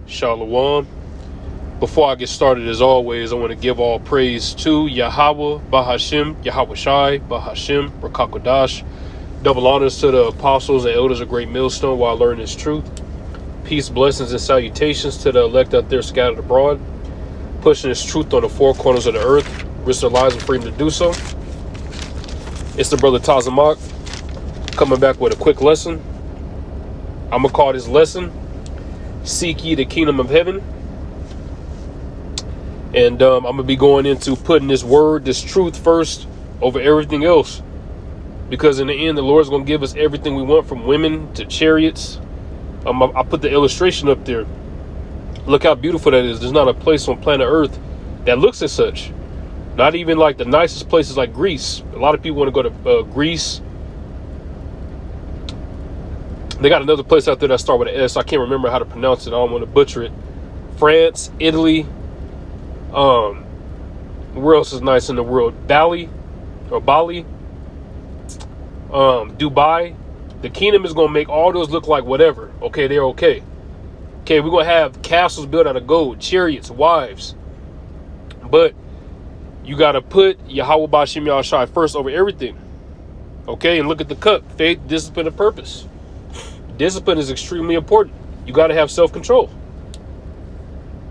Shalom. Before I get started, as always, I want to give all praise to Yahweh, Bahashim, Yahweh Shai, Bahashim, Rakakodash. Double honors to the apostles and elders of Great Millstone while learning this truth. Peace, blessings, and salutations to the elect out there scattered abroad, pushing this truth on the four corners of the earth, risk their lives and freedom to do so. It's the brother Tazamak coming back with a quick lesson. I'm going to call this lesson, Seek Ye the Kingdom of Heaven. And I'm going to be going into putting this word, this truth first over everything else. Because in the end, the Lord's going to give us everything we want, from women to chariots. I put the illustration up there. Look how beautiful that is. There's not a place on planet Earth that looks as such. Not even like the nicest places like Greece. A lot of people want to go to Greece. They got another place out there that starts with an S. I can't remember how to pronounce it. I don't want to butcher it. France, Italy. Where else is nice in the world? Bali. Dubai. The kingdom is going to make all those look like whatever. Okay, they're okay. Okay, we're going to have castles built out of gold, chariots, wives. But you got to put Yahweh Bashim Yahshai first over everything. Okay, and look at the cup. Faith, discipline, and purpose. Discipline is extremely important. You got to have self-control.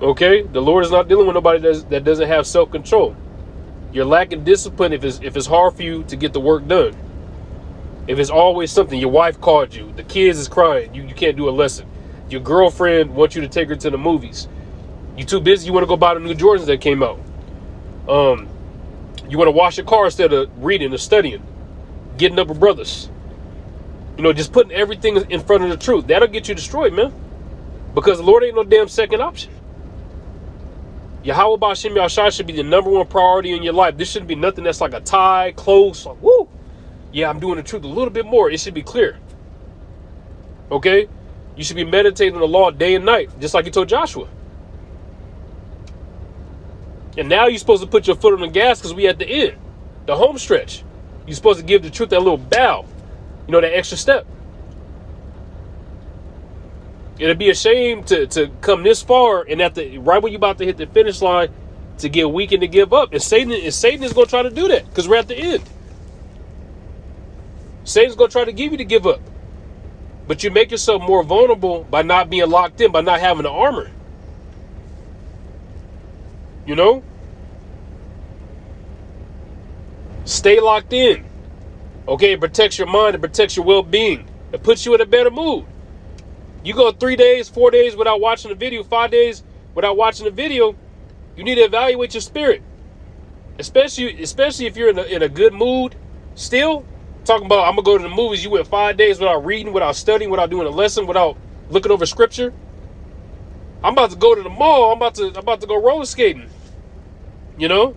Okay, the Lord is not dealing with nobody that doesn't have self-control. You're lacking discipline if it's hard for you to get the work done. If it's always something, your wife called you, the kids is crying, you can't do a lesson. Your girlfriend wants you to take her to the movies. You too busy, you want to go buy the new Jordans that came out. You want to wash your car instead of reading or studying, getting up with brothers. You know, just putting everything in front of the truth. That'll get you destroyed, man. Because the Lord ain't no damn second option. Yahweh Bashim Yahshai should be the number one priority in your life. This shouldn't be nothing that's like a tie, close, like, woo. Yeah, I'm doing the truth a little bit more. It should be clear. Okay? You should be meditating on the law day and night, just like he told Joshua. And now you're supposed to put your foot on the gas because we at the end, the home stretch. You're supposed to give the truth that little bow, you know, that extra step. It'd be a shame to come this far and right when you're about to hit the finish line to get weak and to give up. And Satan is going to try to do that because we're at the end. Satan's going to try to give you to give up. But you make yourself more vulnerable by not being locked in, by not having the armor. You know? Stay locked in. Okay, it protects your mind, it protects your well-being. It puts you in a better mood. You go 3 days, 4 days without watching a video, 5 days without watching a video, you need to evaluate your spirit. Especially if you're in a good mood still. Talking about, I'm going to go to the movies. You went 5 days without reading, without studying, without doing a lesson, without looking over scripture. I'm about to go to the mall. I'm about to go roller skating. You know?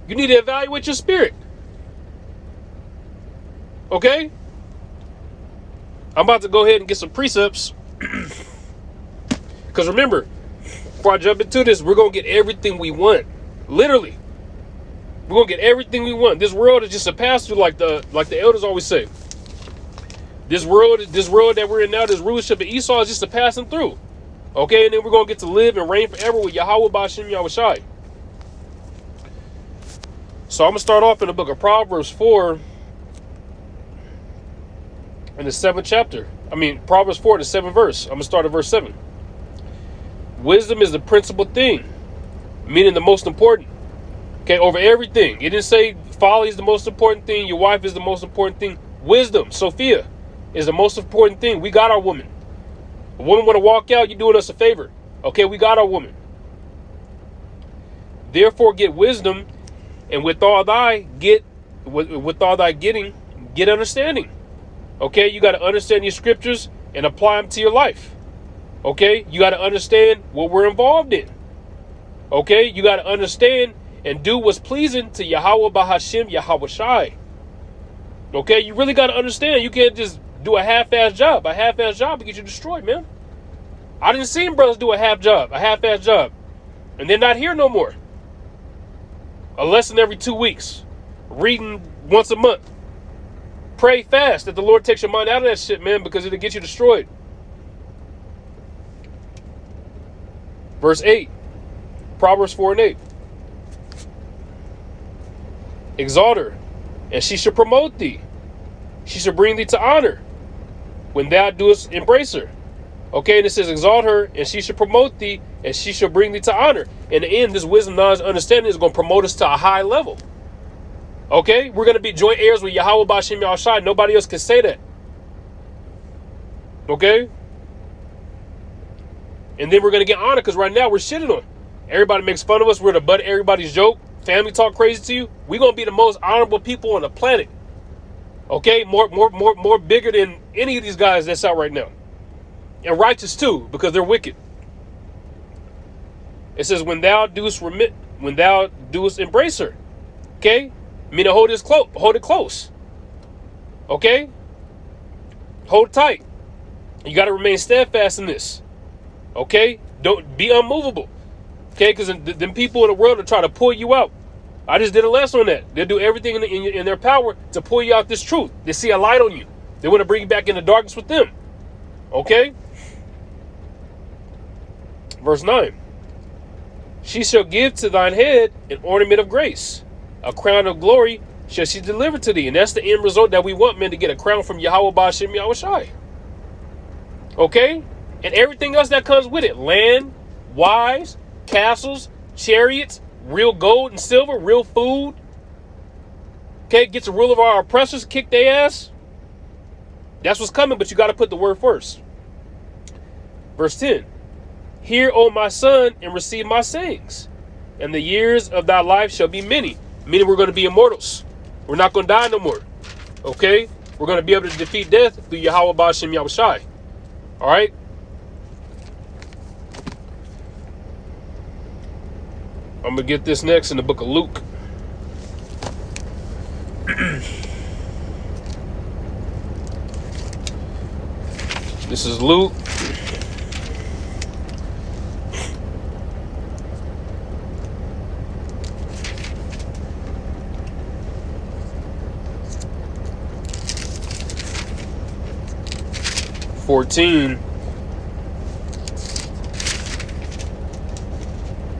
You need to evaluate your spirit. Okay? I'm about to go ahead and get some precepts. Because remember, before I jump into this, we're going to get everything we want. Literally. We're going to get everything we want. This world is just a pass-through, like the elders always say. This world that we're in now, this rulership of Esau, is just a passing through. Okay, and then we're going to get to live and reign forever with Yahweh Bashim Yahweh Shai. So I'm going to start off in the book of Proverbs 4 in the 7th chapter. Proverbs 4 in the 7th verse. I'm going to start at verse 7. Wisdom is the principal thing, meaning the most important. Okay, over everything. It didn't say folly is the most important thing. Your wife is the most important thing. Wisdom, Sophia, is the most important thing. We got our woman. A woman want to walk out, you're doing us a favor. Okay, we got our woman. Therefore, get wisdom, and with all thy getting, get understanding. Okay, you got to understand your scriptures and apply them to your life. Okay, you got to understand what we're involved in. Okay, you got to understand and do what's pleasing to Yahweh Bahashim Yahweh Shai. Okay, you really got to understand. You can't just do a half-ass job. A half-ass job will get you destroyed, man. I didn't see brothers do a half-ass job, and they're not here no more. A lesson every 2 weeks, reading once a month. Pray fast that the Lord takes your mind out of that shit, man, because it'll get you destroyed. Verse 8, Proverbs 4 and 8. Exalt her, and she shall promote thee. She shall bring thee to honor when thou doest embrace her. Okay, and it says, exalt her, and she shall promote thee, and she shall bring thee to honor. In the end, this wisdom, knowledge, understanding is going to promote us to a high level. Okay, we're going to be joint heirs with Yahweh B'Shem Yahushai. Nobody else can say that. Okay? And then we're going to get honor, because right now we're shitting on. Everybody makes fun of us. We're the butt of everybody's joke. Family talk crazy to you. We're going to be the most honorable people on the planet. Okay? More bigger than any of these guys that's out right now. And righteous too, because they're wicked. It says, when thou doest embrace her. Okay? Meaning hold it close. Okay? Hold tight. You got to remain steadfast in this. Okay? Don't be unmovable. Okay? Because them people in the world will try to pull you out. I just did a lesson on that. They'll do everything in their power to pull you out this truth. They see a light on you. They want to bring you back into darkness with them. Okay? Verse 9. She shall give to thine head an ornament of grace. A crown of glory shall she deliver to thee. And that's the end result that we want, men, to get a crown from Yahweh B'Shem Yahushai. Okay? And everything else that comes with it. Land, wives, castles, chariots, real gold and silver, real food. Okay? Gets the rule of our oppressors, kick their ass. That's what's coming, but you got to put the word first. Verse 10. Hear, O my son, and receive my sayings. And the years of thy life shall be many. Meaning we're going to be immortals. We're not going to die no more. Okay? We're going to be able to defeat death through Yahweh B'Shem Yahushai. Alright? I'm going to get this next in the book of Luke. This is Luke.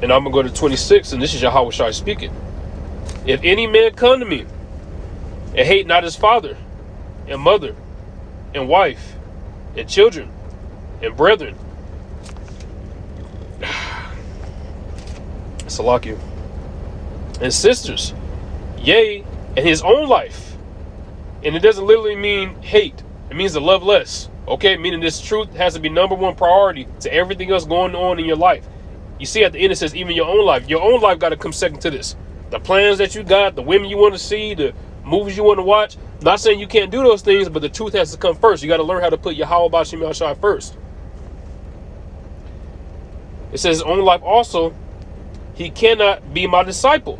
And I'm going to go to 26, and this is Yahweh Shai speaking. If any man come to me and hate not his father and mother and wife and children and brethren, Salakia, and sisters, yea, and his own life. And it doesn't literally mean hate. It means to love less. Okay, meaning this truth has to be number one priority to everything else going on in your life. You see at the end it says even your own life. Your own life got to come second to this. The plans that you got, the women you want to see, the movies you want to watch. Not saying you can't do those things, but the truth has to come first. You got to learn how to put Yahweh B'Shem Yahushai first. It says his own life also, he cannot be my disciple.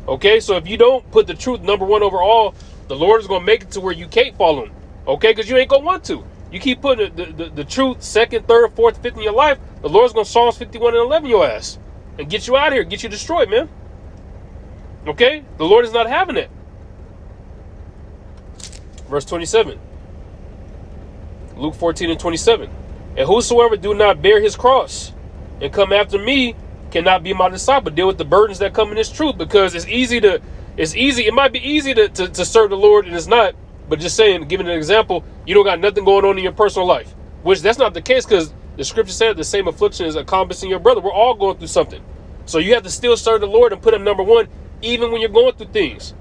Okay, so if you don't put the truth number one over all, the Lord is going to make it to where you can't follow him. Okay, because you ain't going to want to. You keep putting the truth second, third, fourth, fifth in your life, the Lord's going to Psalms 51 and 11 your ass and get you out of here, get you destroyed, man. Okay? The Lord is not having it. Verse 27. Luke 14 and 27. And whosoever do not bear his cross and come after me cannot be my disciple. Deal with the burdens that come in this truth, because it might be easy to serve the Lord, and it's not. But just saying, giving an example, you don't got nothing going on in your personal life. Which that's not the case, because the scripture said the same affliction is encompassing your brother. We're all going through something. So you have to still serve the Lord and put him number one, even when you're going through things.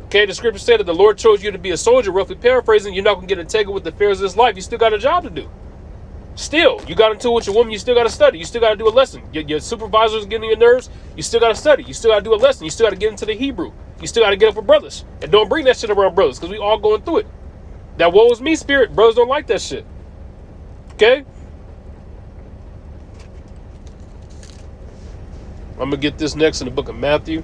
Okay, the scripture said that the Lord chose you to be a soldier, roughly paraphrasing. You're not going to get entangled with the affairs of this life. You still got a job to do. Still, you got into it with your woman, you still got to study. You still got to do a lesson. Your supervisor's getting on your nerves. You still got to study. You still got to do a lesson. You still got to get into the Hebrew. You still got to get up with brothers. And don't bring that shit around brothers, because we all going through it. That woe is me spirit, brothers don't like that shit. Okay? I'm going to get this next in the book of Matthew.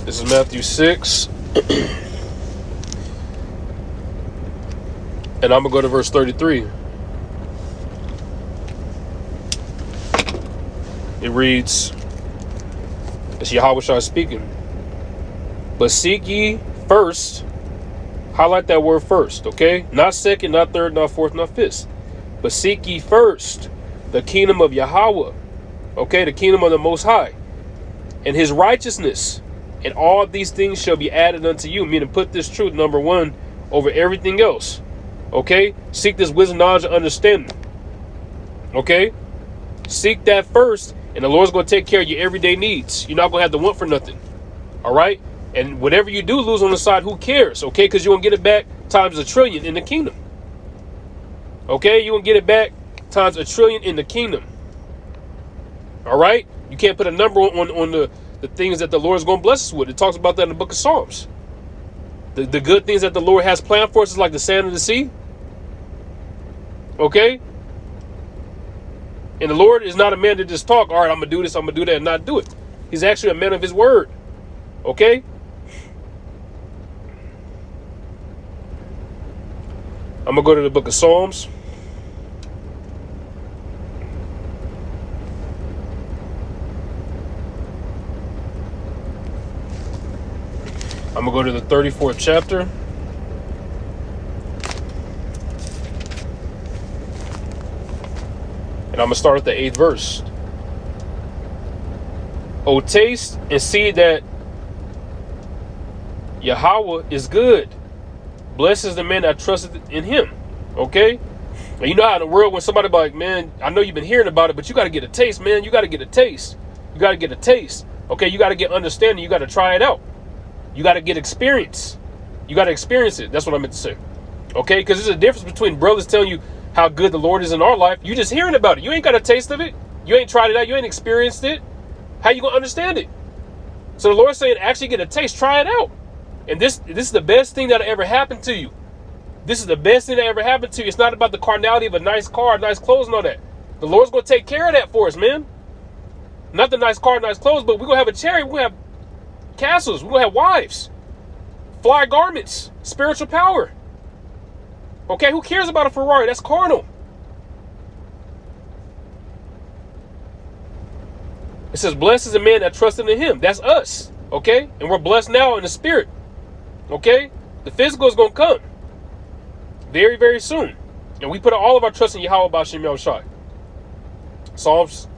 This is Matthew 6. And I'm going to go to verse 33. It reads, It's Yahweh Shai speaking. But seek ye first. Highlight that word first, okay? Not second, not third, not fourth, not fifth. But seek ye first the kingdom of Yahweh, okay? The kingdom of the Most High, and his righteousness. And all these things shall be added unto you. Meaning, put this truth, number one, over everything else, okay? Seek this wisdom, knowledge, and understanding, okay? Seek that first, and the Lord's going to take care of your everyday needs. You're not going to have to want for nothing, all right? And whatever you do lose on the side, who cares, okay? Because you're going to get it back times a trillion in the kingdom, okay? You're going to get it back times a trillion in the kingdom, all right? You can't put a number on the things that the Lord is going to bless us with. It talks about that in the book of Psalms. The good things that the Lord has planned for us is like the sand of the sea, okay? And the Lord is not a man to just talk, all right, I'm going to do this, I'm going to do that, and not do it. He's actually a man of his word, okay? I'm going to go to the book of Psalms. I'm going to go to the 34th chapter. And I'm going to start at the 8th verse. O taste and see that Yahweh is good. Blessed is the man that trusted in him. Okay? And you know how in the world when somebody be like, man, I know you've been hearing about it, but you got to get a taste, man. You got to get a taste. You got to get a taste. Okay? You got to get understanding. You got to try it out. You got to get experience. You got to experience it. That's what I meant to say. Okay? Because there's a difference between brothers telling you how good the Lord is in our life. You just hearing about it. You ain't got a taste of it. You ain't tried it out. You ain't experienced it. How you going to understand it? So the Lord's saying, actually get a taste. Try it out. And this is the best thing that ever happened to you. This is the best thing that ever happened to you. It's not about the carnality of a nice car, nice clothes, and all that. The Lord's going to take care of that for us, man. Not the nice car, nice clothes, but we're going to have a chariot. We're going to have castles. We're going to have wives. Fly garments. Spiritual power. Okay, who cares about a Ferrari? That's carnal. It says, blessed is the man that trusted in him. That's us. Okay? And we're blessed now in the spirit. Okay? The physical is going to come. Very, very soon. And we put all of our trust in Yahweh B'Shem Yahushai. Psalms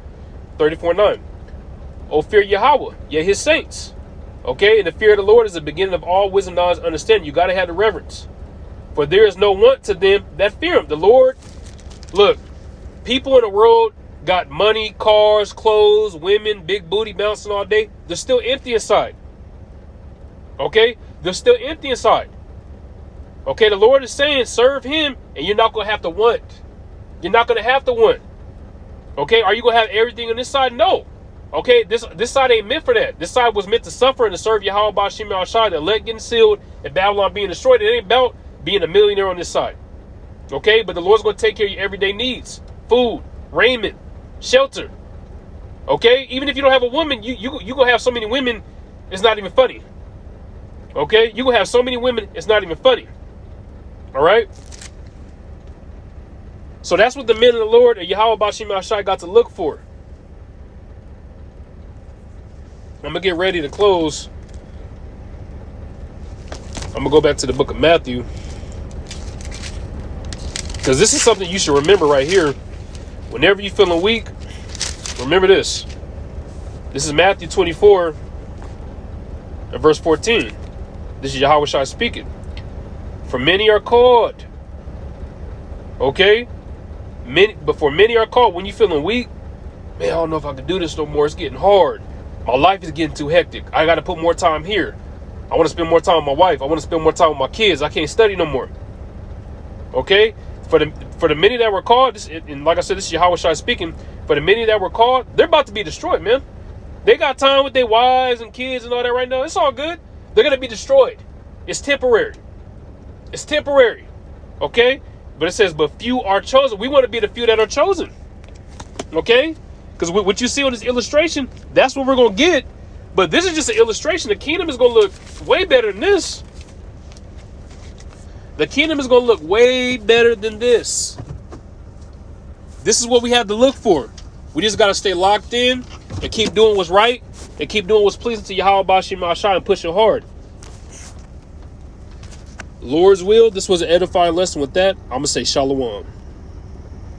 34:9. O fear Yahweh, yea, his saints. Okay? And the fear of the Lord is the beginning of all wisdom, knowledge, and understanding. You got to have the reverence. For there is no want to them that fear him. The Lord, look, people in the world got money, cars, clothes, women, big booty bouncing all day. They're still empty inside. Okay? They're still empty inside. Okay? The Lord is saying, serve him, and you're not going to have to want. You're not going to have to want. Okay? Are you going to have everything on this side? No. Okay? This side ain't meant for that. This side was meant to suffer and to serve Yahweh B'Shem Yahushai, the elect getting sealed, and Babylon being destroyed. It ain't about being a millionaire on this side. Okay? But the Lord's going to take care of your everyday needs. Food, raiment, shelter. Okay? Even if you don't have a woman, you going to have so many women, it's not even funny. Okay? You going to have so many women, it's not even funny. All right? So that's what the men of the Lord and Yahweh B'Shem Yahushai got to look for. I'm going to get ready to close. I'm going to go back to the book of Matthew. Because this is something you should remember right here. Whenever you're feeling weak, remember this. This is Matthew 24 and verse 14. This is Yahweh Shai speaking. For many are called. Okay? But for many are called. When you're feeling weak, man, I don't know if I can do this no more. It's getting hard. My life is getting too hectic. I got to put more time here. I want to spend more time with my wife. I want to spend more time with my kids. I can't study no more. Okay? For the many that were called, and like I said, this is Yahweh Shai speaking. For the many that were called, they're about to be destroyed, man. They got time with their wives and kids and all that right now. It's all good. They're going to be destroyed. It's temporary. It's temporary. Okay? But it says, but few are chosen. We want to be the few that are chosen. Okay? Because what you see on this illustration, that's what we're going to get. But this is just an illustration. The kingdom is going to look way better than this. The kingdom is going to look way better than this. This is what we have to look for. We just got to stay locked in and keep doing what's right and keep doing what's pleasing to Yahweh Bashim Ashai and pushing hard. Lord's will, this was an edifying lesson. With that, I'm going to say shalom.